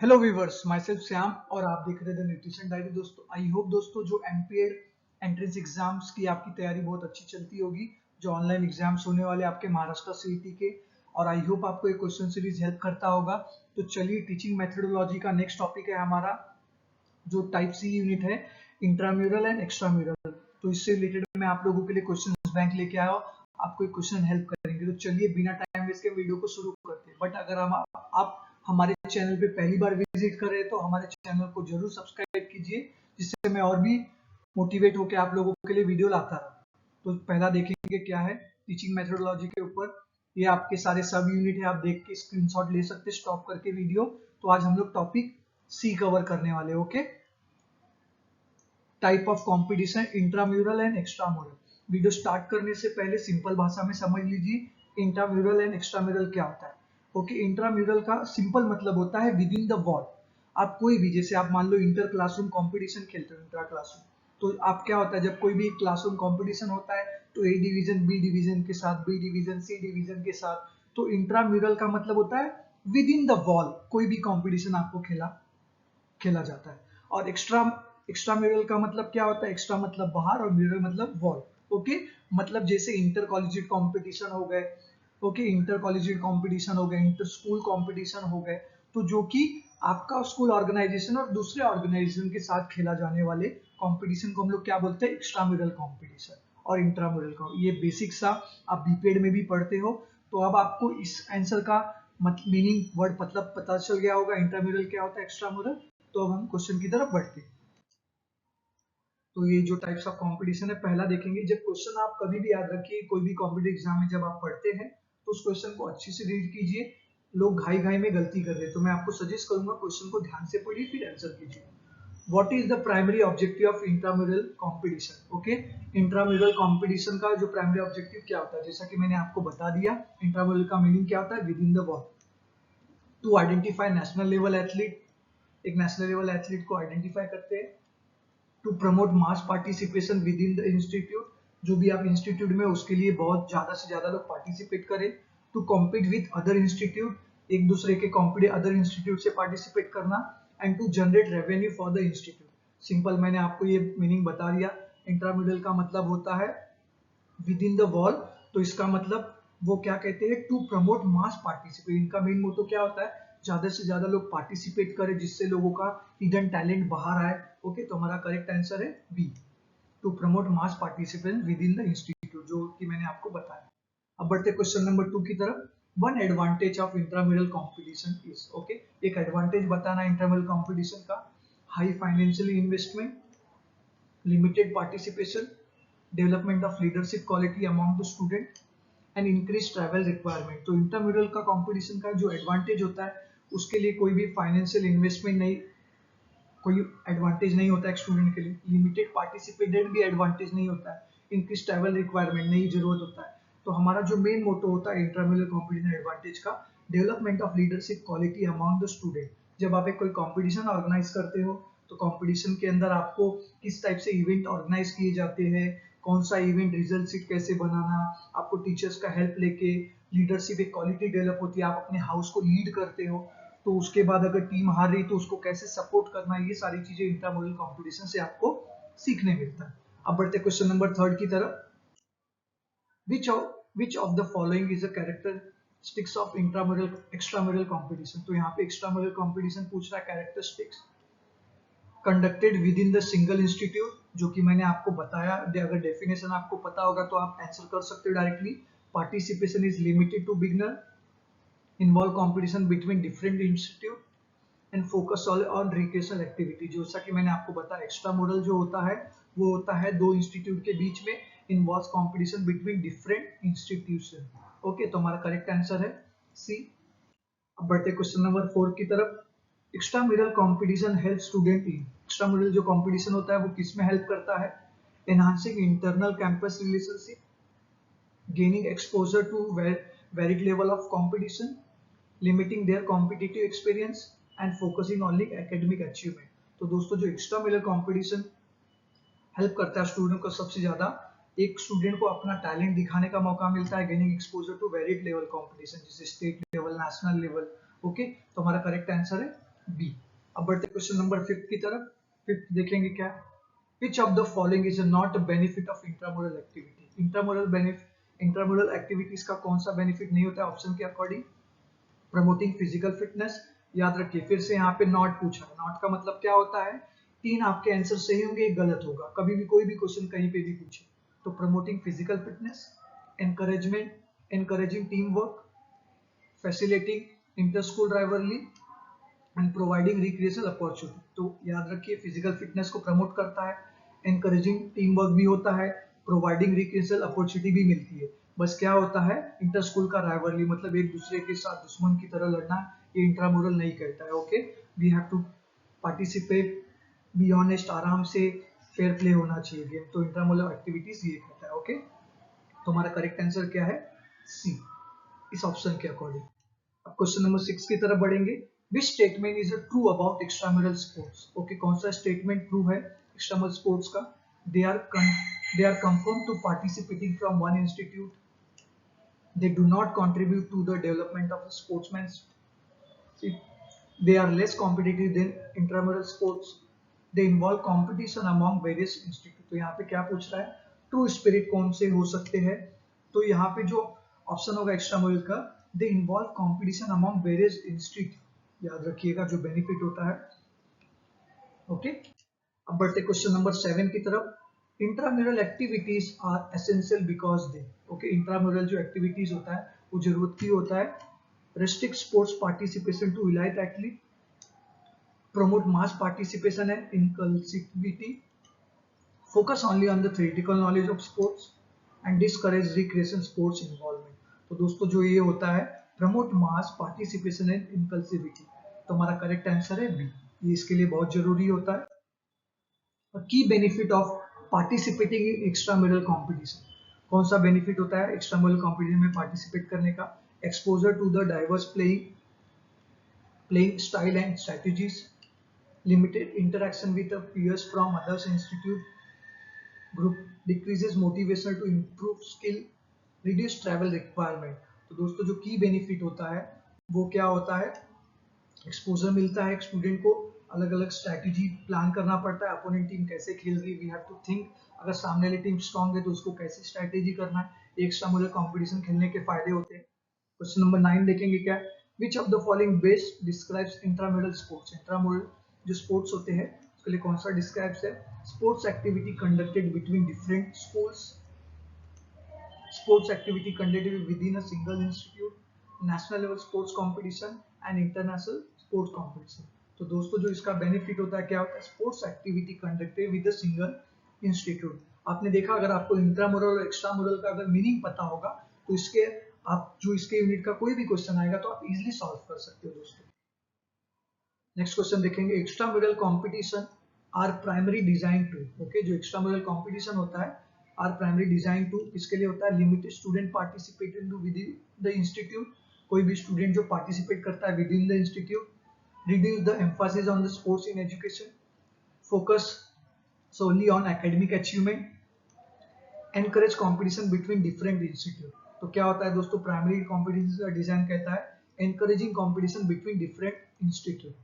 Hello viewers, myself Shyam और आप देख रहे थे न्यूट्रिशन डायरी। दोस्तों, आई होप दोस्तों जो एमपीएड एंट्रेंस एग्जाम्स की आपकी तैयारी बहुत अच्छी चलती होगी। जो ऑनलाइन एग्जाम्स होने वाले आपके महाराष्ट्र सीईटी के, और आई होप आपको ये क्वेश्चन सीरीज हेल्प करता होगा। तो चलिए, टीचिंग मेथोडोलॉजी का नेक्स्ट टॉपिक है हमारा जो टाइप सी यूनिट है, इंट्राम्यूरल एंड एक्स्ट्राम्यूरल। तो इससे रिलेटेड मैं आप लोगों के लिए क्वेश्चन बैंक लेके आया हूँ, आपको एक क्वेश्चन हेल्प करेंगे। तो चलिए बिना टाइम वेस्ट के वीडियो को शुरू करते हैं। बट अगर आप हमारे चैनल पे पहली बार विजिट कर रहे हैं तो हमारे चैनल को जरूर सब्सक्राइब कीजिए, जिससे मैं और भी मोटिवेट होकर आप लोगों के लिए वीडियो लाता रहूं। तो पहला देखेंगे क्या है टीचिंग मेथोडोलॉजी के ऊपर। ये आपके सारे सब यूनिट है, आप देख के स्क्रीनशॉट ले सकते हैं स्टॉप करके वीडियो। तो आज हम लोग टॉपिक सी कवर करने वाले। Okay, type of competition intramural and extramural. Video start करने से पहले सिंपल भाषा में समझ लीजिए इंट्राम्यूरल एंड एक्स्ट्राम्यूरल क्या होता है। ओके, इंट्राम्यूरल का सिंपल मतलब होता है विद इन द वॉल। आप कोई भी, जैसे आप मान लो इंटर क्लासरूम कंपटीशन खेलते हो, इंट्रा क्लासरूम, तो आप क्या होता है जब कोई भी क्लासरूम कंपटीशन होता है तो ए डिवीजन बी डिवीजन के साथ, बी डिवीजन सी डिवीजन के साथ। तो इंट्राम्यूरल का मतलब होता है विद इन द वॉल कोई भी कंपटीशन आपको खेला खेला जाता है। और एक्स्ट्रा म्यूरल का मतलब क्या होता है? एक्स्ट्रा मतलब बाहर और म्यूरल मतलब वॉल। ओके, मतलब जैसे इंटर कॉलेजिएट कंपटीशन हो गए, ओके, इंटर कॉलेजिएट कंपटीशन हो गए, इंटर स्कूल कंपटीशन हो गए, तो जो कि आपका स्कूल ऑर्गेनाइजेशन और दूसरे ऑर्गेनाइजेशन के साथ खेला जाने वाले कंपटीशन को हम लोग क्या बोलते हैं? एक्स्ट्रा म्यूरल कंपटीशन और इंट्राम्यूरल का। ये बेसिक सा आप बीपीएड में भी पढ़ते हो। तो अब आपको इस आंसर का मीनिंग वर्ड मतलब पता चल गया होगा, इंट्राम्यूरल क्या होता है, एक्स्ट्राम्यूरल। तो अब हम क्वेश्चन की तरफ बढ़ते हैं। तो ये जो टाइप्स ऑफ कंपटीशन है, पहला देखेंगे। जब क्वेश्चन आप कभी भी याद रखिए, कोई भी कॉम्पिटिटिव एग्जाम में जब आप पढ़ते हैं तो उस क्वेश्चन को अच्छे से रीड कीजिए। लोग घाई घाई में गलती कर रहे हैं, तो मैं आपको सजेस्ट करूंगा क्वेश्चन को ध्यान से पढ़िए फिर आंसर कीजिए। What is the primary objective of intramural competition? Okay, intramural competition का जो प्राइमरी ऑब्जेक्टिव क्या होता है, जैसा कि मैंने आपको बता दिया, इंट्राम्यूरल का मीनिंग क्या होता है? Within the wall. To identify national level athlete, एक नेशनल लेवल एथलीट को आइडेंटिफाई करते हैं। To promote mass participation within the institute, जो भी आप इंस्टीट्यूट में उसके लिए बहुत ज्यादा से ज्यादा लोग पार्टिसिपेट करें। To compete with other institute, एक दूसरे के कॉम्पिट अदर इंस्टीट्यूट से पार्टिसिपेट करना। And to generate revenue for the institute. Simple मैंने आपको ये मीनिंग बता दिया। इंट्रामिडल का मतलब होता है विद इन द वॉल, तो इसका मतलब वो क्या कहते हैं? To promote mass participate. इनका मेन मोटो क्या होता है? ज्यादा से ज्यादा लोग पार्टिसिपेट करें, जिससे लोगों का हिडन टैलेंट बाहर आए। ओके, तो हमारा करेक्ट आंसर है B, to promote mass participation within the institute, जो कि मैंने आपको बताया। अब बढ़ते क्वेश्चन नंबर 2 की तरफ। One advantage of intramural competition is, okay, एक एडवांटेज बताना इंट्राम्यूरल कंपटीशन का। High financial investment, limited participation, development of leadership quality among the student, and increase travel requirement. तो इंटरम्यूरल का कंपटीशन का जो एडवांटेज होता है, उसके लिए कोई भी फाइनेंशियल इन्वेस्टमेंट नहीं, कोई एडवांटेज नहीं होता है स्टूडेंट के लिए। लिमिटेड पार्टिसिपेटेड भी एडवांटेज नहीं होता है। इंक्रीज ट्रैवल रिक्वायरमेंट नहीं जरूरत होता है। तो हमारा जो मेन मोटो होता है इंटरम्यूरल कंपटीशन एडवांटेज का, development of leadership quality among the student. जब आप एक कोई कंपटीशन ऑर्गेनाइज करते हो तो कंपटीशन के अंदर आपको किस टाइप से इवेंट ऑर्गेनाइज किए जाते हैं, कौन सा इवेंट, रिजल्ट शीट कैसे बनाना, आपको टीचर्स का हेल्प लेके लीडरशिप एक क्वालिटी डेवलप होती है, आप अपने हाउस को लीड करते हो। तो उसके बाद अगर टीम हार रही तो उसको कैसे सपोर्ट करना है, ये सारी चीजें इंट्रामोरल कंपटीशन से आपको सीखने मिलता है। अब बढ़ते क्वेश्चन नंबर 3 की तरफ। Which of the following is a characteristics of intramural extramural competition? तो यहाँ पे एक्स्ट्रामोरल कंपटीशन पूछ रहा है characteristics. Conducted within the single institute, जो कि मैंने आपको बताया, अगर डेफिनेशन आपको पता होगा तो आप आंसर कर सकते हो directly. Participation is limited to beginner, involve competition between different institute, and focus on recreational activity. जैसा कि मैंने आपको बताया, एक्स्ट्रा मॉडल जो होता है वो होता है दो इंस्टीट्यूट के बीच में, involve competition between different institution. Okay, तो हमारा करेक्ट आंसर है सी। अब बढ़ते क्वेश्चन नंबर 4 की तरफ। Extramural competition help student in, extramural जो कंपटीशन होता है वो किस में हेल्प करता है? Enhancing internal campus relationship, gaining exposure to varied level of competition, limiting their competitive experience, and focusing only academic achievement। तो दोस्तों, जो एक्स्ट्रा मिलर कंपटीशन हेल्प करता है स्टूडेंट को सबसे ज्यादा, एक स्टूडेंट को अपना टैलेंट दिखाने का मौका मिलता है, gaining exposure to varied level competition, जैसे state level, national level. Okay, तो हमारा करेक्ट आंसर है बी। अब बढ़ते क्वेश्चन नंबर 5 की तरफ। 5 देखेंगे क्या, विच of the following is not a benefit of intramural activity. Intramural activities का कौन सा बेनिफिट नहीं होता है ऑप्शन के अकॉर्डिंग? Promoting physical fitness. याद रखिए फिर से यहाँ पे नॉट पूछा है, नॉट का मतलब क्या होता है, 3 आपके आंसर सही होंगे, एक गलत होगा, कभी भी कोई भी क्वेश्चन कहीं पे भी पूछे। तो promoting physical fitness, encouraging teamwork, facilitating inter-school rivalry and providing recreational opportunity. तो याद रखिए फिजिकल फिटनेस को प्रमोट करता है, एनकरेजिंग टीम वर्क भी होता है, प्रोवाइडिंग रिक्रिएशनल अपॉर्चुनिटी भी मिलती है। बस क्या होता है, इंटर स्कूल का राइवलरी मतलब एक दूसरे के साथ दुश्मन की तरह लड़ना, ये इंट्रामुरल नहीं कहता है। Okay, we have to participate, be honest, आराम से फेयर प्ले होना चाहिए गेम। तो इंट्रामुरल एक्टिविटीज ये कहता है। ओके, तो हमारा करेक्ट आंसर क्या है, सी, इस ऑप्शन के अकॉर्डिंग। अब क्वेश्चन नंबर 6 की तरफ बढ़ेंगे। Which statement is true about extramural sports. Okay, कौन सा स्टेटमेंट ट्रू है एक्स्ट्रामुरल स्पोर्ट्स का? They are confirm to participating from one institute, they do not contribute to the development of sportsman, they are less competitive than intramural sports, they involve competition among various institute। तो यहाँ पे क्या पूछ रहा है, true spirit कौन से हो सकते हैं? तो यहाँ पे जो ऑप्शन होगा एक्स्ट्रामुरल का, they involve competition among various institute. याद रखिएगा जो बेनिफिट होता है। ओके, अब बढ़ते क्वेश्चन नंबर 7 की तरफ। Intramural activities are essential because they. Okay, intramural जो एक्टिविटीज होता है वो जरूरत की होता है। restrict sports participation to elite athlete, promote mass participation and inclusivity, focus only on the theoretical knowledge of sports and discourage recreation sports involvement। तो दोस्तों जो ये होता है, promote mass participation and inclusivity, तो हमारा करेक्ट आंसर है B, ये इसके लिए बहुत जरूरी होता है। Key benefit of participating in extramural competition, कौन सा बेनिफिट होता है एक्स्ट्रामुरल कंपटीशन में पार्टिसिपेट करने का? Exposure to the diverse playing style and strategies, limited interaction with the peers from others institute, group decreases motivation to improve skill, reduce travel requirement। तो दोस्तों जो की बेनिफिट होता है वो क्या होता है, एक्सपोजर मिलता है एक स्टूडेंट को, अलग अलग स्ट्रैटेजी प्लान करना पड़ता है, अपोनेंट टीम कैसे खेल रही है, वी हैव टू थिंक, अगर सामने वाली टीम स्ट्रांग है तो उसको कैसे स्ट्रैटेजी करना है। एक्स्ट्रामुरल कंपटीशन खेलने के फायदे होते हैं। क्वेश्चन नंबर 9 देखेंगे क्या, विच of the following best describes intramural sports. Intramural जो स्पोर्ट्स होते हैं उसके लिए कौन सा डिस्क्राइब्स है? Sports activity conducted between different schools, sports activity conducted with in a single institute, national level sports competition and international sports competition. तो दोस्तों जो इसका बेनिफिट होता है क्या होता है, sports activity conducted with a single institute. आपने देखा अगर आपको इंट्रामुरल और एक्स्ट्रामुरल का अगर मीनिंग पता होगा तो इसके आप जो इसके यूनिट का कोई भी क्वेश्चन आएगा तो आप इजीली सॉल्व कर सकते हो दोस्तों। नेक्स्ट क्वेश्चन देखेंगे, extramural competition are primary design to. Okay, जो एक्स्ट्रामुरल कंपटीशन होता है आर प्राइमरी डिजाइन टू किसके लिए होता है? Limited student participated with in the institute, कोई भी स्टूडेंट जो पार्टिसिपेट करता है within the institute, reduce the emphasis on the sports in education, focus solely on academic achievement, encourage competition between different institute। तो क्या होता है दोस्तों, प्राइमरी कंपटीशन का डिजाइन कहता है encouraging competition between different institute,